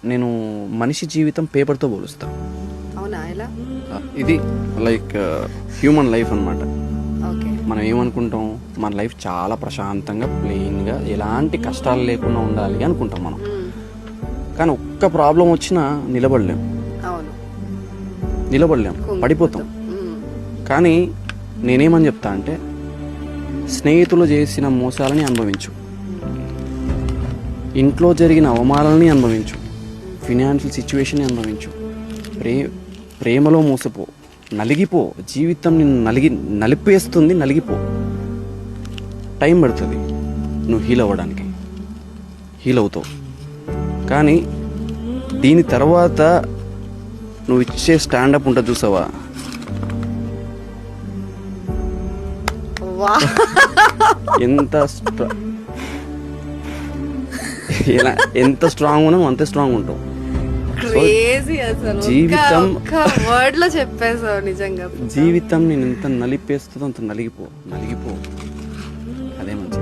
నేను మనిషి జీవితం పేపర్తో పోలుస్తా. అవునా, ఎలా? ఇది లైక్ హ్యూమన్ లైఫ్ అన్నమాట. ఓకే. మనం ఏమనుకుంటాం, మన లైఫ్ చాలా ప్రశాంతంగా ప్లెయిన్గా ఎలాంటి కష్టాలు లేకుండా ఉండాలి అనుకుంటాం మనం. కానీ ఒక్క ప్రాబ్లం వచ్చినా నిలబడలేం, అవును, పడిపోతాం. కానీ నేనేమని చెప్తా అంటే, స్నేహితులు చేసిన మోసాలని అనుభవించు, ఇంట్లో జరిగిన అవమానాలని అనుభవించు, ఫినాన్షియల్ సిచ్యువేషన్ అనుభవించు, ప్రేమలో మోసపో, నలిగిపో. జీవితం నిన్ను నలిపేస్తుంది, నలిగిపో. టైం పడుతుంది నువ్వు హీల్ అవ్వడానికి, హీల్ అవుతావు. కానీ దీని తర్వాత నువ్వు ఇచ్చే స్టాండప్ ఉంటుంది చూసావా, ఎంత స్ట్రాంగ్ ఉన్నావు అంతే స్ట్రాంగ్ ఉంటావు. జీవితం వర్డ్ లో చెప్పేసావు నిజంగా. జీవితం నేను ఎంత నలిపేస్తుందో అంత నలిగిపో. అదే మంచి